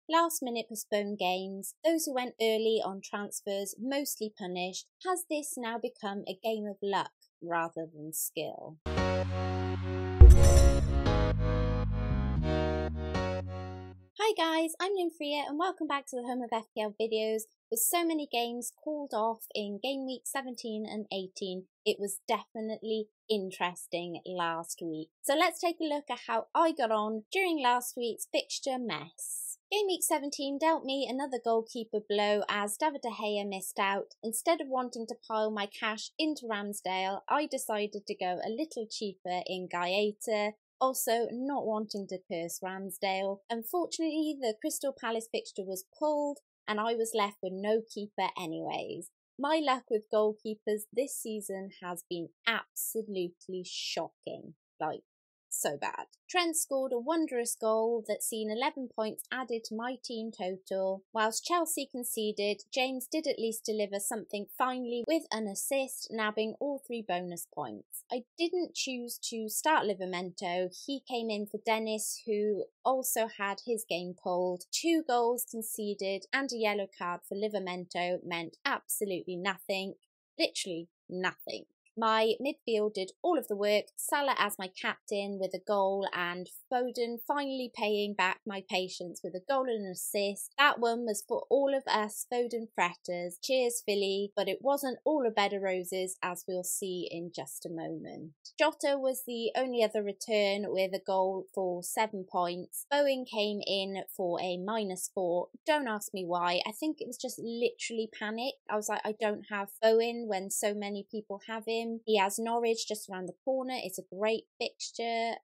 last minute postponed games, those who went early on transfers mostly punished. Has this now become a game of luck rather than skill? Hi guys, I'm Lynn and welcome back to the home of FPL videos. With so many games called off in game week 17 and 18, it was definitely interesting last week. So let's take a look at how I got on during last week's fixture mess. Game week 17 dealt me another goalkeeper blow as David De Gea missed out. Instead of wanting to pile my cash into Ramsdale, I decided to go a little cheaper in Gaeta. Also, not wanting to curse Ramsdale. Unfortunately, the Crystal Palace fixture was pulled and I was left with no keeper anyways. My luck with goalkeepers this season has been absolutely shocking. Like, so bad. Trent scored a wondrous goal that's seen 11 points added to my team total. Whilst Chelsea conceded, James did at least deliver something finally with an assist, nabbing all 3 bonus points. I didn't choose to start Livramento. He came in for Dennis, who also had his game pulled. 2 goals conceded and a yellow card for Livramento meant absolutely nothing. Literally nothing. My midfield did all of the work, Salah as my captain with a goal and Foden finally paying back my patience with a goal and an assist. That one was for all of us Foden fretters. Cheers Philly, but it wasn't all a bed of roses as we'll see in just a moment. Jota was the only other return with a goal for 7 points. Bowen came in for a -4. Don't ask me why. I think it was just literally panic. I was like, I don't have Bowen when so many people have him. He has Norwich just around the corner. It's a great fixture.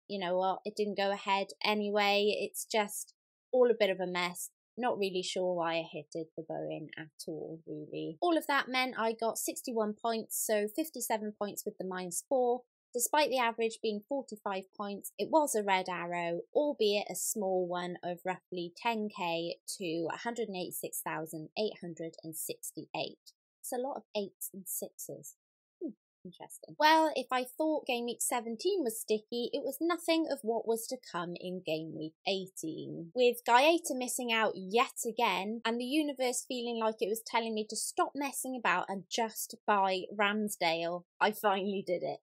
You know what? It didn't go ahead anyway. It's just all a bit of a mess. Not really sure why I hit it for Bowen at all, really. All of that meant I got 61 points, so 57 points with the -4. Despite the average being 45 points, it was a red arrow, albeit a small one of roughly 10k to 186,868. It's a lot of 8s and 6s. Interesting. Well, if I thought game week 17 was sticky, it was nothing of what was to come in game week 18. With Gaeta missing out yet again, and the universe feeling like it was telling me to stop messing about and just buy Ramsdale, I finally did it.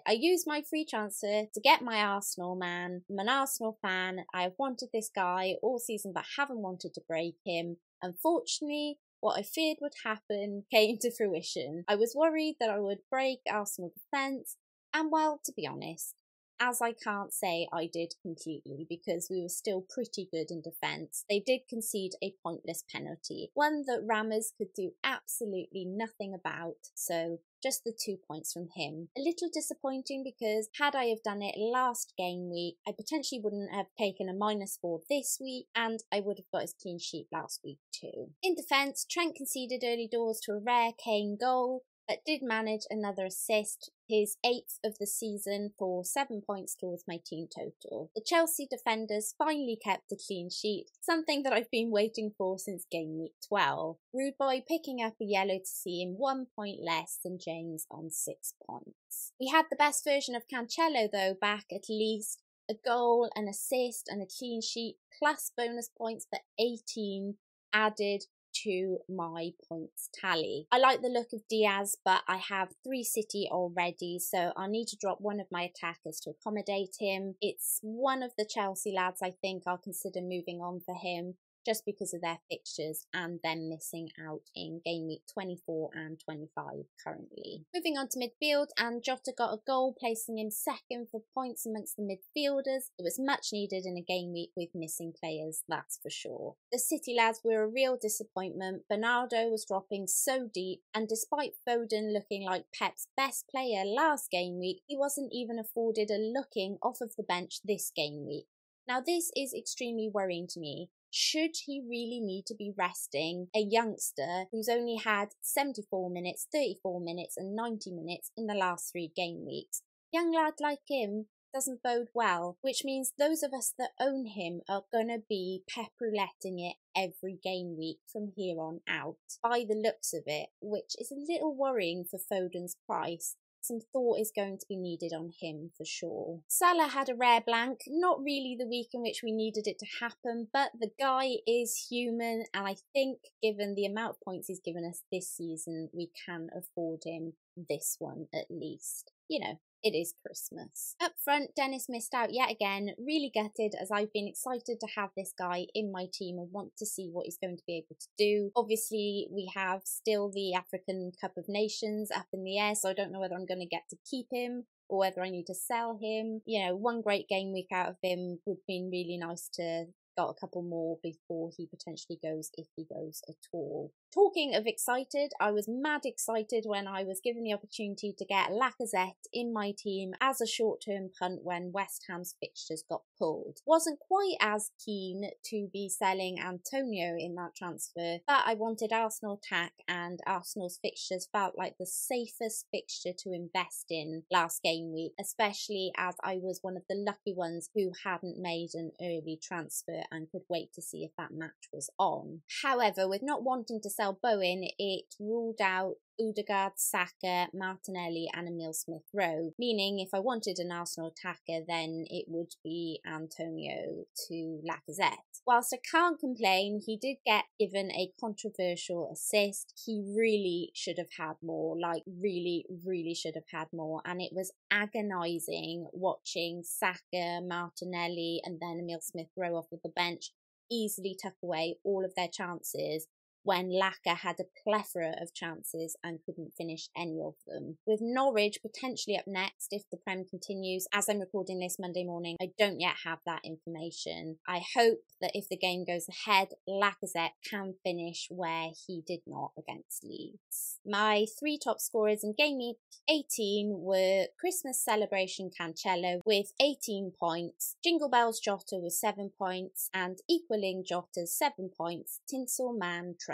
I used my free transfer to get my Arsenal man. I'm an Arsenal fan. I've wanted this guy all season but haven't wanted to break him. Unfortunately, what I feared would happen came to fruition. I was worried that I would break Arsenal defence, and well, to be honest, as I can't say I did completely because we were still pretty good in defence, they did concede a pointless penalty, one that Rammers could do absolutely nothing about, so just the 2 points from him. A little disappointing because had I have done it last game week, I potentially wouldn't have taken a -4 this week and I would have got his clean sheet last week too. In defence, Trent conceded early doors to a rare Kane goal, but did manage another assist, his 8th of the season for 7 points towards my team total. The Chelsea defenders finally kept a clean sheet, something that I've been waiting for since game week 12. Rude Boy picking up a yellow to see him 1 point less than James on 6 points. We had the best version of Cancelo though back at least. A goal, an assist and a clean sheet plus bonus points for 18 added to my points tally. I like the look of Diaz, but I have 3 City already, so I'll need to drop one of my attackers to accommodate him. It's one of the Chelsea lads I think I'll consider moving on for him, just because of their fixtures and them missing out in game week 24 and 25 currently. Moving on to midfield, and Jota got a goal, placing him second for points amongst the midfielders. It was much needed in a game week with missing players, that's for sure. The City lads were a real disappointment. Bernardo was dropping so deep, and despite Foden looking like Pep's best player last game week, he wasn't even afforded a looking off of the bench this game week. Now this is extremely worrying to me. Should he really need to be resting a youngster who's only had 74 minutes, 34 minutes and 90 minutes in the last 3 game weeks? Young lad like him doesn't bode well, which means those of us that own him are going to be pep-rouletting it every game week from here on out, by the looks of it, which is a little worrying for Foden's price. some thought is going to be needed on him for sure. Salah had a rare blank, not really the week in which we needed it to happen, but the guy is human, and I think given the amount of points he's given us this season, we can afford him this one at least. You know, it is Christmas. Up front, Dennis missed out yet again, really gutted as I've been excited to have this guy in my team and want to see what he's going to be able to do. Obviously, we have still the African Cup of Nations up in the air, so I don't know whether I'm going to get to keep him or whether I need to sell him. You know, one great game week out of him would have been really nice to got a couple more before he potentially goes, if he goes at all. Talking of excited, I was mad excited when I was given the opportunity to get Lacazette in my team as a short-term punt when West Ham's fixtures got pulled. Wasn't quite as keen to be selling Antonio in that transfer, but I wanted Arsenal tack, and Arsenal's fixtures felt like the safest fixture to invest in last game week, especially as I was one of the lucky ones who hadn't made an early transfer and could wait to see if that match was on. However, with not wanting to sell Bowen, it ruled out Odegaard, Saka, Martinelli and Emile Smith-Rowe, meaning if I wanted an Arsenal attacker then it would be Antonio to Lacazette. Whilst I can't complain, he did get given a controversial assist. He really should have had more, like really should have had more, and it was agonising watching Saka, Martinelli and then Emile Smith-Rowe off of the bench easily tuck away all of their chances when Laka had a plethora of chances and couldn't finish any of them. With Norwich potentially up next if the Prem continues, as I'm recording this Monday morning, I don't yet have that information. I hope that if the game goes ahead, Lacazette can finish where he did not against Leeds. My three top scorers in Game Week 18 were Christmas Celebration Cancelo with 18 points, Jingle Bells Jota with 7 points, and equaling Jota's 7 points, Tinsel Man Trent.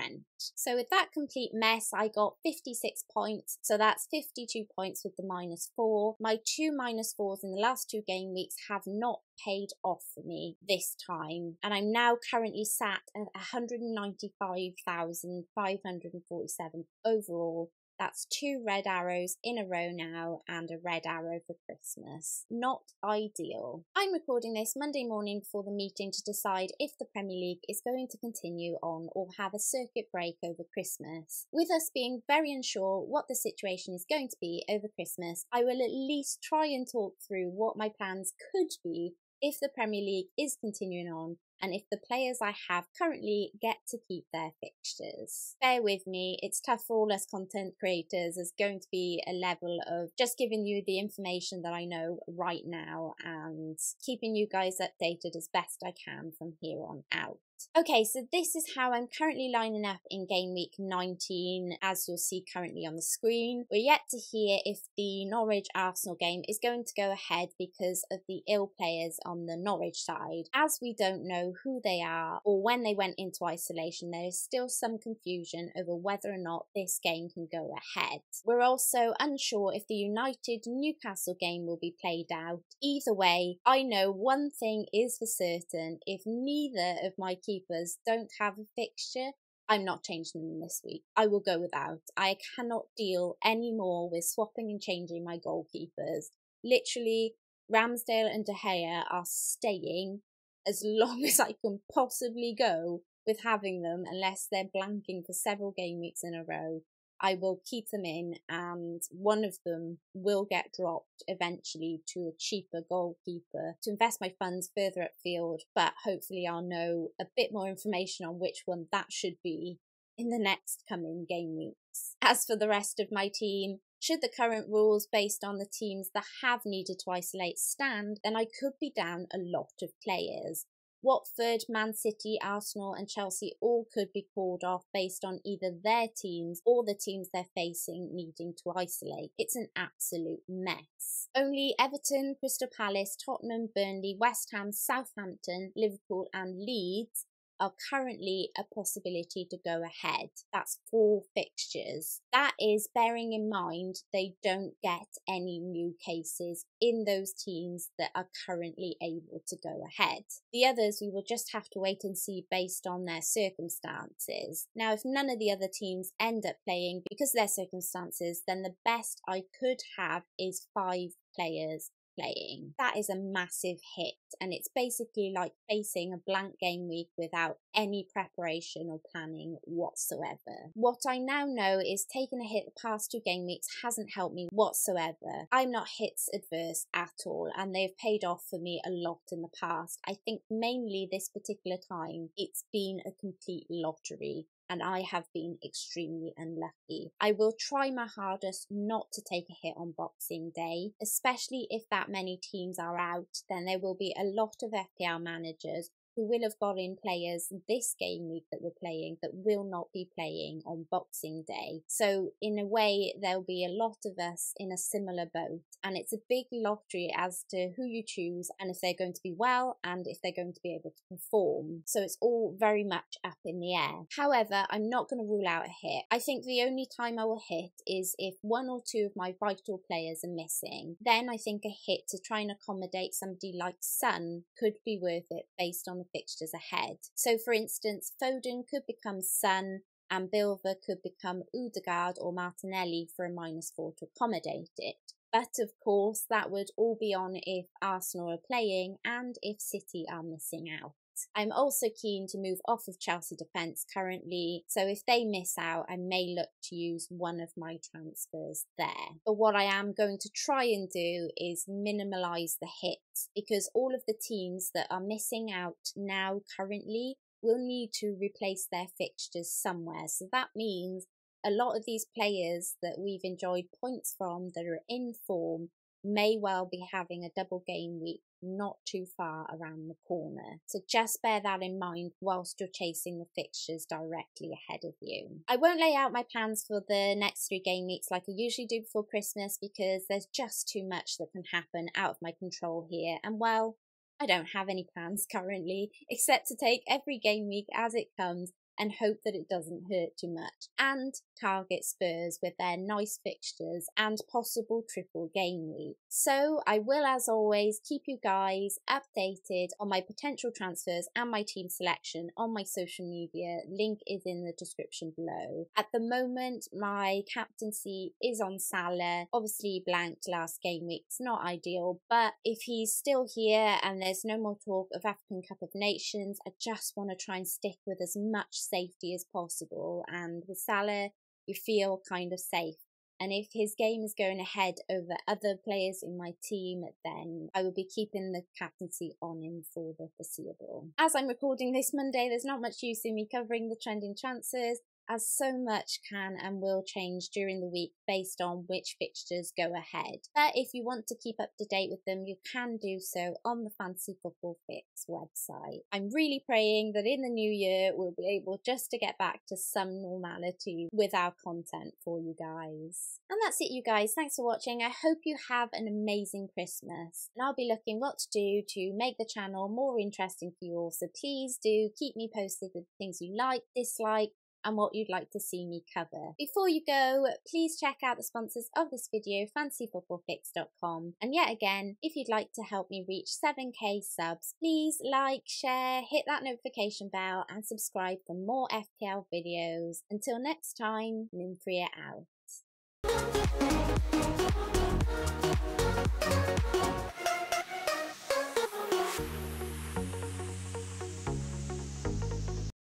So with that complete mess, I got 56 points, so that's 52 points with the -4. My two -4s in the last 2 game weeks have not paid off for me this time, and I'm now currently sat at 195,547 overall. That's 2 red arrows in a row now and a red arrow for Christmas. Not ideal. I'm recording this Monday morning before the meeting to decide if the Premier League is going to continue on or have a circuit break over Christmas. With us being very unsure what the situation is going to be over Christmas, I will at least try and talk through what my plans could be if the Premier League is continuing on and if the players I have currently get to keep their fixtures. Bear with me, it's tough for all us content creators. There's going to be a level of just giving you the information that I know right now and keeping you guys updated as best I can from here on out. Okay, so this is how I'm currently lining up in Game Week 19, as you'll see currently on the screen. We're yet to hear if the Norwich-Arsenal game is going to go ahead because of the ill players on the Norwich side. As we don't know who they are or when they went into isolation, there is still some confusion over whether or not this game can go ahead. We're also unsure if the United-Newcastle game will be played out. Either way, I know one thing is for certain: if neither of my keepers don't have a fixture, I'm not changing them this week. I will go without. I cannot deal anymore with swapping and changing my goalkeepers. Literally, Ramsdale and De Gea are staying as long as I can possibly go with having them, unless they're blanking for several game weeks in a row. I will keep them in, and one of them will get dropped eventually to a cheaper goalkeeper to invest my funds further upfield, but hopefully I'll know a bit more information on which one that should be in the next coming game weeks. As for the rest of my team, should the current rules based on the teams that have needed to isolate stand, then I could be down a lot of players. Watford, Man City, Arsenal and Chelsea all could be called off based on either their teams or the teams they're facing needing to isolate. It's an absolute mess. Only Everton, Crystal Palace, Tottenham, Burnley, West Ham, Southampton, Liverpool and Leeds are currently a possibility to go ahead. That's 4 fixtures. That is bearing in mind they don't get any new cases in those teams that are currently able to go ahead. The others we will just have to wait and see based on their circumstances. Now, if none of the other teams end up playing because of their circumstances, then the best I could have is 5 players playing. That is a massive hit, and it's basically like facing a blank game week without any preparation or planning whatsoever. What I now know is taking a hit the past 2 game weeks hasn't helped me whatsoever. I'm not hits adverse at all, and they've paid off for me a lot in the past. I think mainly this particular time it's been a complete lottery, and I have been extremely unlucky. I will try my hardest not to take a hit on Boxing Day, especially if that many teams are out. Then there will be a lot of FPL managers who will have got in players this game week that we're playing that will not be playing on Boxing Day. So in a way, there'll be a lot of us in a similar boat, and it's a big lottery as to who you choose and if they're going to be well and if they're going to be able to perform. So it's all very much up in the air. However, I'm not going to rule out a hit. I think the only time I will hit is if 1 or 2 of my vital players are missing. Then I think a hit to try and accommodate somebody like Son could be worth it based on the fixtures ahead. So for instance, Foden could become Son and Bilver could become Odegaard or Martinelli for a -4 to accommodate it. But of course that would all be on if Arsenal are playing and if City are missing out. I'm also keen to move off of Chelsea defence currently, so if they miss out, I may look to use one of my transfers there. But what I am going to try and do is minimalise the hits, because all of the teams that are missing out now currently will need to replace their fixtures somewhere. So that means a lot of these players that we've enjoyed points from that are in form may well be having a double game week not too far around the corner. So just bear that in mind whilst you're chasing the fixtures directly ahead of you. I won't lay out my plans for the next 3 game weeks like I usually do before Christmas, because there's just too much that can happen out of my control here, and well, I don't have any plans currently except to take every game week as it comes and hope that it doesn't hurt too much, and target Spurs with their nice fixtures and possible triple game week. So I will, as always, keep you guys updated on my potential transfers and my team selection on my social media. Link is in the description below. At the moment, my captaincy is on Salah. Obviously blanked last game week, it's not ideal, but if he's still here and there's no more talk of African Cup of Nations, I just want to try and stick with as much safety as possible, and with Salah you feel kind of safe, and if his game is going ahead over other players in my team, then I will be keeping the captaincy on him for the foreseeable. As I'm recording this Monday, there's not much use in me covering the trending transfers, as so much can and will change during the week based on which fixtures go ahead. But if you want to keep up to date with them, you can do so on the Fantasy Football Fix website. I'm really praying that in the new year we'll be able just to get back to some normality with our content for you guys. And that's it, you guys. Thanks for watching. I hope you have an amazing Christmas, and I'll be looking what to do to make the channel more interesting for you all, so please do keep me posted with things you like, dislike, and what you'd like to see me cover. Before you go, please check out the sponsors of this video, fantasyfootballfix.com. And yet again, if you'd like to help me reach 7k subs, please like, share, hit that notification bell and subscribe for more FPL videos. Until next time, Lynn out.